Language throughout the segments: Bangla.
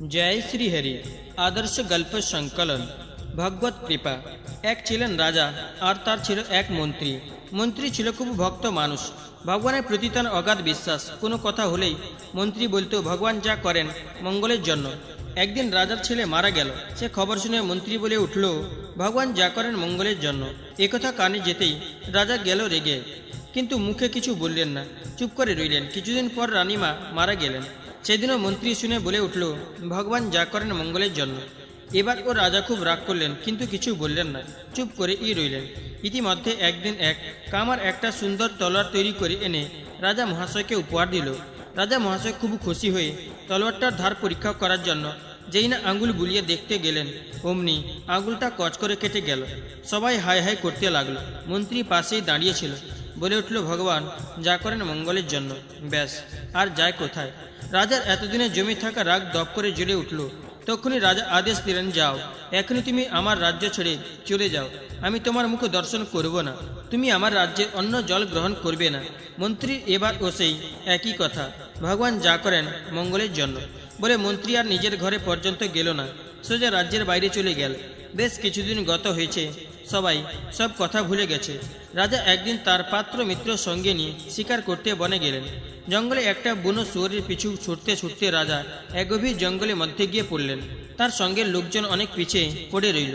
जय श्री हरि। आदर्श गल्प संकलन। भगवत कृपा। एक छिलेन राजा और तार छिलो एक मंत्री। मंत्री छिलो खूब भक्त मानुष, भगवाনের प्रति तार अगाध विश्वास। कोनो कथा होलेই मंत्री बोलतो भगवान जा करें मंगलेर जन्य। एक दिन राजार छेले मारा गेल। से खबर शुने मंत्री बोले उठल भगवान जा करें मंगलेर जन्य। एक कथा काने जेतेई राजा गेल रेगे, किन्तु मुखे किछु बोललेन ना, चुप करे रइलेन। किछुदिन पर रानीमा मारा गेलेन। सेदिनও मंत्री शुने बोले उठल भगवान जा करें मंगलेर जन्य। एबार ओ राजा खूब राग करलेन, किन्तु किछु बोललेन ना, चुप करे रइलेन। इतिमध्ये एकदिन एक कामार एकटा सुंदर तलोयार तैरी करे एने राजा महाशयके उपहार दिल। राजा महाशय खूब खुशी हये तलोयारटार धार परीक्षा करार जन्य जेई ना आंगुल बुलिए देखते गेलेन अमनि आंगुलटा कच करे केटे गेल। सबाई हाय हाय करते लागलो। मंत्री पाशेई दाड़िये छिलो। बोले उठल भगवान जा करें मंगलेर जन्य। ब्यास आर जाय कोथाय। राजार एतदिने जमे थाका राग दप करे ज्वले उठल। तखुनी राजा आदेश दिलेन जाओ, एखनी तुमी आमार राज्य छेड़े चले जाओ। आमी तोमार मुख दर्शन करब ना, तुमी आमार राज्ये अन्न जल ग्रहण करबे ना। मंत्री एबार ओ सेई एकई कथा, भगवान जा करें मंगलेर जन्य बोले मंत्री आर निजेर घरे पर्यन्त गेल ना, सोजा राज्येर बाइरे चले गेल। बेश किछुदिन गत हयेछे, सबाई सब कथा भूले गेछे। राजा एकदिन तार पात्र मित्र संगे निये शिकार करते बने गेलेन। जंगले एकटा बुनो शुयोरेर पिछू छुटते छुटते राजा एक गभीर जंगलेर मध्य गिये पड़लेन। तार संगे लोकजन अनेक पीछे पड़े रइल।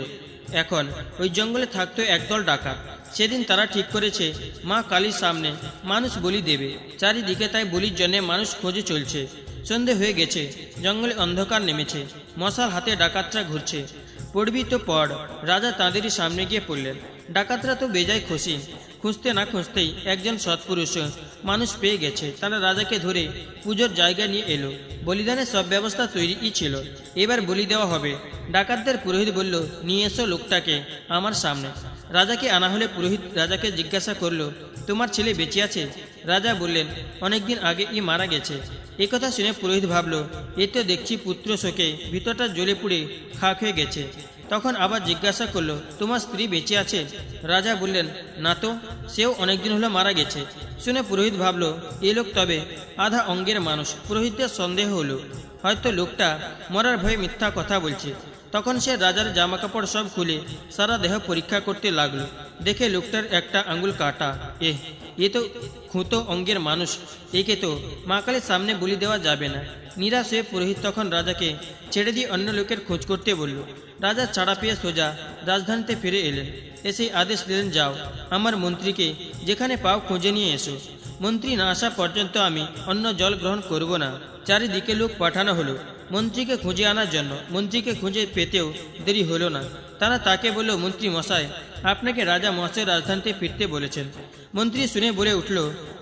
एखन ओई जंगले थाकतो एकदल डाकात। सेदिन तारा ठीक करेछे मा कालीर सामने मानुष बलि देबे। चारिदिके ताई बलिर जन्य मानुष खोजे चलछे। सन्धे हये गेछे, जंगले अंधकार नेमेछे, मशाल हाथे डाकातरा घुरछे। पड़बी तो पड़। राजा तादेरই सामने गिये पड़लेन। डाकातरा तो बेजाय खुशी। खुঁজতে না খুঁজতেই একজন সৎপুরুষ মানুষ পেয়ে গেছে। তারা রাজাকে ধরে পুজোর জায়গা নিয়ে এলো। বলিদানের সব ব্যবস্থা তৈরিই ছিল। এবার বলি দেওয়া হবে। ডাকাতদের পুরোহিত বলল নিয়ে এসো লোকটাকে আমার সামনে। রাজাকে আনা হলে পুরোহিত রাজাকে জিজ্ঞাসা করলো তোমার ছেলে বেঁচে আছে? রাজা বললেন অনেকদিন আগে ই মারা গেছে। এই কথা শুনে পুরোহিত ভাবলো এ তো দেখছি পুত্র শোকে ভিতরটা জ্বলে পুড়ে খাক হয়ে গেছে। তখন আবার জিজ্ঞাসা করলো তোমার স্ত্রী বেঁচে আছে? রাজা বললেন না তো, সেও অনেকদিন হলো মারা গেছে। শুনে পুরোহিত ভাবলো এ লোক তবে আধা অঙ্গের মানুষ। পুরোহিতদের সন্দেহ হলো হয়তো লোকটা মরার ভয়ে মিথ্যা কথা বলছে। তখন সে রাজার জামা কাপড় সব খুলে সারা দেহ পরীক্ষা করতে লাগলো। দেখে লোকটার একটা আঙ্গুল কাটা। এ তো খুঁতো অঙ্গের মানুষ, একে তো মা কালীর সামনে বলি দেওয়া যাবে না। নিরাশ হয়ে পুরোহিত তখন রাজাকে ছেড়ে দিয়ে অন্য লোকের খোঁজ করতে বলল। রাজা ছাড়া পেয়ে সোজা রাজধানীতে ফিরে এলেন। এসেই আদেশ দিলেন যাও আমার মন্ত্রীকে যেখানে পাও খুঁজে নিয়ে এসো। মন্ত্রী না আসা পর্যন্ত আমি অন্য জল গ্রহণ করব না। চারিদিকে লোক পাঠানো হলো মন্ত্রীকে খুঁজে আনার জন্য। মন্ত্রীকে খুঁজে পেতেও দেরি হলো না। তারা তাকে বলল মন্ত্রী মশাই আপনাকে রাজা মহাশয় রাজধানীতে ফিরতে বলেছেন। মন্ত্রী শুনে বলে উঠল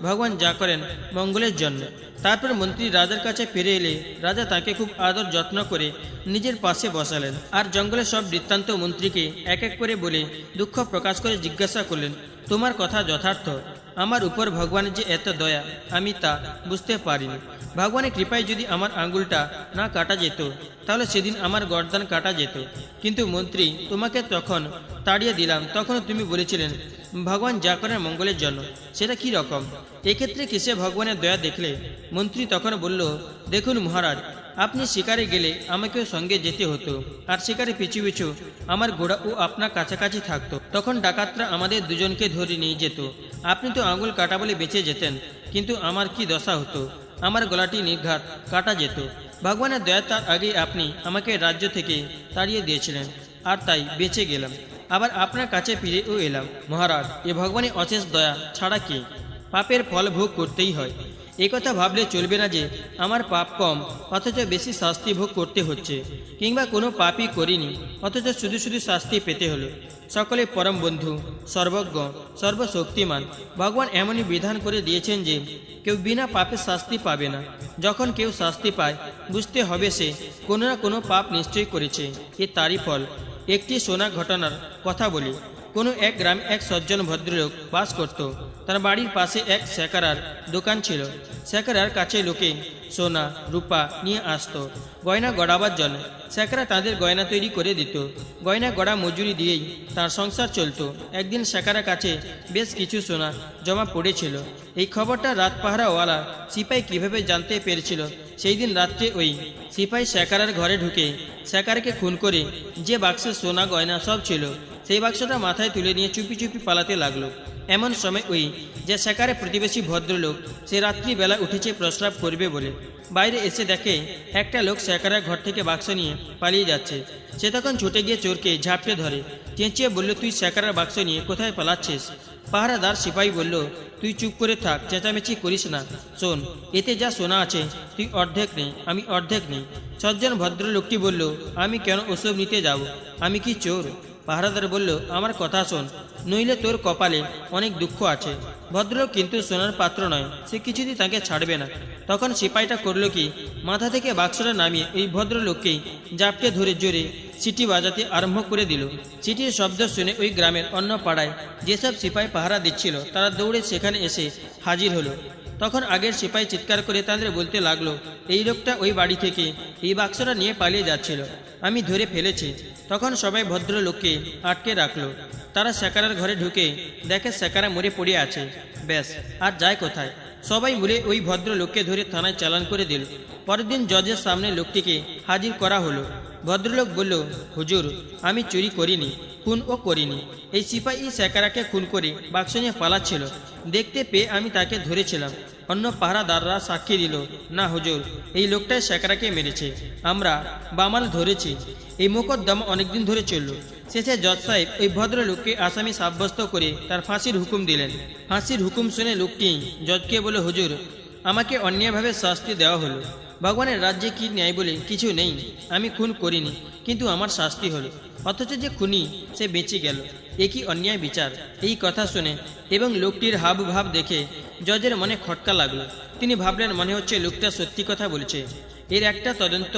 ভগবান যা করেন মঙ্গলের জন্য। তারপর মন্ত্রী রাজার কাছে ফিরে এলে রাজা তাকে খুব আদর যত্ন করে নিজের পাশে বসালেন। আর জঙ্গলের সব বৃত্তান্ত মন্ত্রীকে এক এক করে বলে দুঃখ প্রকাশ করে জিজ্ঞাসা করলেন তোমার কথা যথার্থ। আমার উপর ভগবানের যে এত দয়া আমি তা বুঝতে পারিনি। ভগবানের কৃপায় যদি আমার আঙ্গুলটা না কাটা যেত তাহলে সেদিন আমার গর্দান কাটা যেত। কিন্তু মন্ত্রী তোমাকে তখন তাড়িয়ে দিলাম, তখন তুমি বলেছিলেন ভগবান যা করেন মঙ্গলের জন্য। সেটা কি রকম? এক্ষেত্রে কিসে ভগবানের দয়া দেখলে? মন্ত্রী তখন বলল দেখুন মহারাজ, আপনি শিকারে গেলে আমাকেও সঙ্গে যেতে হতো। আর শিকারে পিছু পিছু আমার ঘোড়া ও আপনার কাছাকাছি থাকতো। তখন ডাকাতরা আমাদের দুজনকে ধরে নিয়ে যেত। আপনি তো আঙুল কাটা বলে বেঁচে যেতেন, কিন্তু আমার কি দশা হতো? আমার গলাটি নির্ঘাত কাটা যেত। ভগবানের দয়া তার আগে আপনি আমাকে রাজ্য থেকে তাড়িয়ে দিয়েছিলেন, আর তাই বেঁচে গেলাম। আবার আপনার কাছে ফিরেও এলাম। মহারাজ এ ভগবানের অশেষ দয়া ছাড়া কি? পাপের ফল ভোগ করতেই হয়। একথা ভাবলে চলবে না যে আমার পাপ কম অথচ বেশি শাস্তি ভোগ করতে হচ্ছে, কিংবা কোনো পাপই করিনি অথচ শুধু শুধু শাস্তি পেতে হলো। সকলে পরম বন্ধু, সর্বজ্ঞ, সর্বশক্তিমান ভগবান এমনই বিধান করে দিয়েছেন যে কেউ বিনা পাপের শাস্তি পাবে না। যখন কেউ শাস্তি পায় বুঝতে হবে সে কোনো না কোনো পাপ নিশ্চয়ই করেছে। এ তারই ফল। একটি শোনা ঘটনার কথা বলি। কোনো এক গ্রামে এক সজ্জন ভদ্রলোক বাস করত। তার বাড়ির পাশে এক স্যাকারার দোকান ছিল। স্যাকারার কাছে লোকে সোনা রূপা নিয়ে আসতো গয়না গড়াবার জন্য। শেখরা তাদের গয়না তৈরি করে দিত। গয়না গড়া মজুরি দিয়েই তার সংসার চলতো। একদিন শেখরা কাছে বেশ কিছু সোনা জমা পড়েছিল। এই খবরটা রাত পাহারাওয়ালা সিপাই কিভাবে জানতে পেরেছিল? সেই দিন রাত্রে ওই সিপাই শেখরার ঘরে ঢুকে শেখরকে খুন করে যে বাক্সে সোনা গয়না সব ছিল সেই বাক্সটা মাথায় তুলে নিয়ে চুপি চুপি পালাতে লাগলো। এমন সময় ওই যে শেখরের প্রতিবেশী ভদ্রলোক সে রাত্রিবেলা উঠেছে প্রস্রাব করবে বলে বাইরে এসে দেখে একটা লোক শেখরের ঘর থেকে বাক্স নিয়ে পালিয়ে যাচ্ছে। সে তখন ছুটে গিয়ে চোরকে ঝাপটে ধরে চেঁচিয়ে বলল, তুই শেখরের বাক্স নিয়ে কোথায় পালাচ্ছিস? পাহারাদার সিপাই বলল, তুই চুপ করে থাক, চেঁচামেচি করিস না। শোন, এতে যা সোনা আছে তুই অর্ধেক নেই, আমি অর্ধেক নেই। সজ্জন ভদ্রলোকটি বলল, আমি কেন ওসব নিতে যাব? আমি কি চোর? পাহারাদার বলল, আমার কথা শোন, নইলে তোর কপালে অনেক দুঃখ আছে। ভদ্রলোক কিন্তু সোনার পাত্র নয়, সে কিছুতেই তাকে ছাড়বে না। তখন সিপাইটা করলো কি, মাথা থেকে বাক্সটা নামিয়ে ওই ভদ্রলোককেই জাপটে ধরে জোরে সিটি বাজাতে আরম্ভ করে দিল। সিটির শব্দ শুনে ওই গ্রামের অন্য পাড়ায় যেসব সিপাই পাহারা দিচ্ছিল তারা দৌড়ে সেখানে এসে হাজির হলো। তখন আগের সিপাই চিৎকার করে তাদের বলতে লাগলো, এই লোকটা ওই বাড়ি থেকে এই বাক্সটা নিয়ে পালিয়ে যাচ্ছিল, আমি ধরে ফেলেছি। তখন সবাই ভদ্রলোককে আটকে রাখলো। তারা শেখরের ঘরে ঢুকে দেখে শেখরা মরে পড়ে আছে। ব্যাস, আর যায় কোথায়? সবাই মিলে ওই ভদ্রলোককে ধরে থানায় চালান করে দিল। পরের দিন জজের সামনে লোকটিকে হাজির করা হলো। ভদ্রলোক বলল, হুজুর, আমি চুরি করিনি, খুনও করিনি। এই সিপাই শেখরাকে খুন করে বাক্স নিয়ে পালাচ্ছিল, দেখতে পেয়ে আমি তাকে ধরেছিলাম। অন্য পাহারাদাররা সাক্ষী দিল, না হুজুর, এই লোকটাই শেখরাকে মেরেছে, আমরা বামাল ধরেছি। এই মোকদ্দমা অনেকদিন ধরে চলল। শেষে জজ সাহেব ওই ভদ্রলোককে আসামি সাব্যস্ত করে তার ফাঁসির হুকুম দিলেন। ফাঁসির হুকুম শুনে লোকটি জজকে বলে, হুজুর, আমাকে অন্যায়ভাবে শাস্তি দেওয়া হলো। ভগবানের রাজ্যে কি ন্যায় বলে কিছু নেই? আমি খুন করিনি, কিন্তু আমার শাস্তি হলো, অথচ যে খুনি সে বেঁচে গেল। এ কি অন্যায় বিচার? এই কথা শুনে এবং লোকটির হাবভাব দেখে জজের মনে খটকা লাগলো। তিনি ভাবলেন, মনে হচ্ছে লোকটা সত্যি কথা বলছে, এর একটা তদন্ত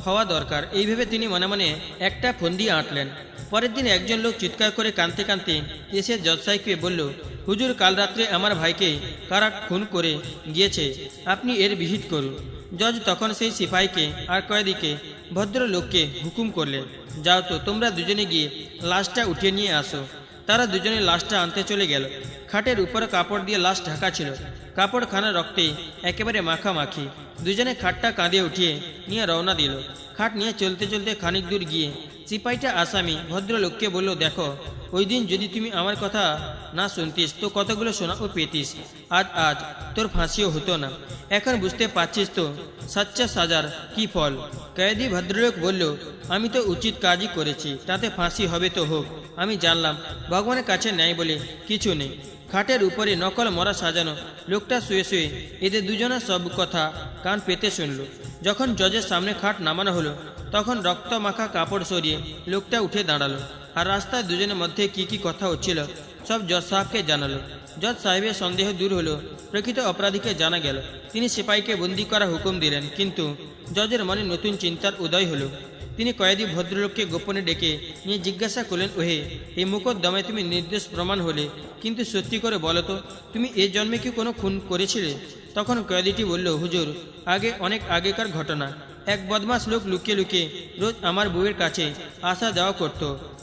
হওয়া দরকার। এইভাবে তিনি মনে মনে একটা ফন্দি আঁটলেন। পরের দিন একজন লোক চিৎকার করে কাঁদতে কাঁদতে এসে জজ সাহেবকে বলল, হুজুর, কাল রাত্রে আমার ভাইকে কারা খুন করে গিয়েছে, আপনি এর বিহিত করুন। জজ তখন সেই সিপাহীকে আর কয়েদিকে ভদ্রলোককে হুকুম করলেন, যাও তো, তোমরা দুজনে গিয়ে লাশটা উঠিয়ে নিয়ে আসো। তারা দুজনে লাশটা আনতে চলে গেল। খাটের উপর কাপড় দিয়ে লাশ ঢাকা ছিল, কাপড়খানা রক্তে একেবারে মাখামাখি। দুজনে খাটটা কাঁধে উঠিয়ে নিয়ে রওনা দিল। খাট নিয়ে চলতে চলতে খানিক দূর গিয়ে সিপাহীটা আসামি ভদ্রলোককে বলল, দেখো, ওই দিন যদি তুমি আমার কথা না শুনতিস তো কতগুলো সোনাও পেতিস, আজ তোর ফাঁসিও হতো না। এখন বুঝতে পারছিস তো সচ্চা সাজার কি ফল? কয়েদি ভদ্রলোক বলল, আমি তো উচিত কাজই করেছি, তাতে ফাঁসি হবে তো হোক। আমি জানলাম ভগবানের কাছে ন্যায় বলে কিছু নেই। খাটের উপরে নকল মরা সাজানো লোকটা শুয়ে শুয়ে এদের দুজনের সব কথা কান পেতে শুনল। যখন জজের সামনে খাট নামানো হলো তখন রক্ত মাখা কাপড় সরিয়ে লোকটা উঠে দাঁড়ালো আর রাস্তায় দুজনের মধ্যে কি কথা হচ্ছিল সব জজ সাহেবকে জানালো। জজ সাহেবের সন্দেহ দূর হলো, প্রকৃত অপরাধীকে জানা গেল। তিনি সিপাহীকে বন্দি করার হুকুম দিলেন, কিন্তু জজের মনে নতুন চিন্তার উদয় হলো। তিনি কয়েদি ভদ্রলোককে গোপনে ডেকে নিয়ে জিজ্ঞাসা করলেন, ওহে, এই মোকদ্দমায় তুমি নির্দোষ প্রমাণ হলে, কিন্তু সত্যি করে বলো তো, তুমি এ জন্মে কি কোনো খুন করেছিলে? তখন কয়েদিটি বলল, হুজুর, অনেক আগেকার ঘটনা। এক বদমাস লোক লুকিয়ে লুকিয়ে রোজ আমার বউয়ের কাছে আসা যাওয়া করত।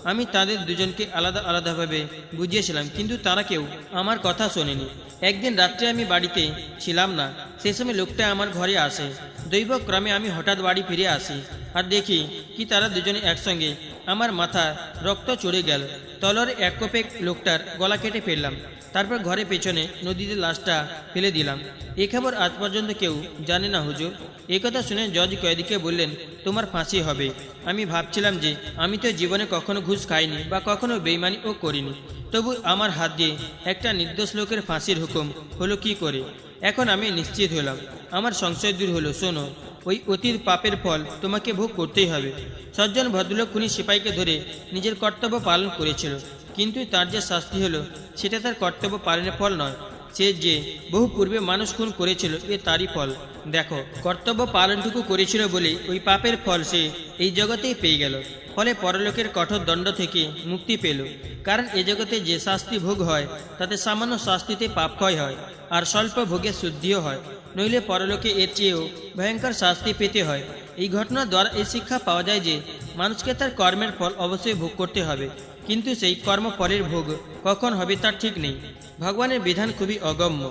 আমি তাদের দুজনকে আলাদা আলাদাভাবে বুঝিয়েছিলাম, কিন্তু তারা কেউ আমার কথা শোনেনি। একদিন রাত্রে আমি বাড়িতে ছিলাম না, সে সময় লোকটা আমার ঘরে আসে। দৈবক্রমে আমি হঠাৎ বাড়ি ফিরে আসি আর দেখি কি তারা দুজনে একসঙ্গে। আমার মাথা রক্ত চড়ে গেল। তলোয়ারে এক কোপে লোকটার গলা কেটে ফেললাম। তারপর ঘরে পেছনে নদীতে লাশটা ফেলে দিলাম। এ খবর আজ পর্যন্ত কেউ জানে না হুজুর। একথা শুনে জজ কয়েদিকে বললেন, তোমার ফাঁসি হবে। আমি ভাবছিলাম যে আমি তো জীবনে কখনো ঘুষ খাইনি বা কখনো বেইমানিও করিনি, তবু আমার হাত দিয়ে একটা নির্দোষ লোকের ফাঁসির হুকুম হলো কি করে? এখন আমি নিশ্চিত হলাম, আমার সংশয় দূর হলো। শোনো, ওই অতীত পাপের ফল তোমাকে ভোগ করতেই হবে। সজ্জন ভদ্রলোক খুনি সিপাহীকে ধরে নিজের কর্তব্য পালন করেছিল, কিন্তু তার যে শাস্তি হলো সেটা তার কর্তব্য পালনের ফল নয়, সে যে বহু পূর্বে মানুষ খুন করেছিল এ তারই ফল। দেখো, কর্তব্য পালনটুকু করেছিল বলে ওই পাপের ফল সে এই জগতেই পেয়ে গেল। ফলে পরলোকের কঠোর দণ্ড থেকে মুক্তি পেল। কারণ এ জগতে যে শাস্তি ভোগ হয় তাতে সামান্য শাস্তিতে পাপ ক্ষয় হয় আর স্বল্প ভোগে শুদ্ধিও হয়। নইলে পরলোকে এর চেয়েও ভয়ঙ্কর শাস্তি পেতে হয়। এই ঘটনার দ্বারা এই শিক্ষা পাওয়া যায় যে মানুষকে তার কর্মের ফল অবশ্যই ভোগ করতে হবে, কিন্তু সেই কর্মফলের ভোগ কখন হবে তার ঠিক নেই। ভগবানের বিধান খুবই অগম্য।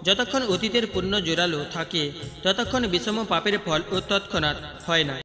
যতক্ষণ অতীতের পুণ্য জোরালো থাকে ততক্ষণ বিষম পাপের ফল ও তৎক্ষণাৎ হয় না।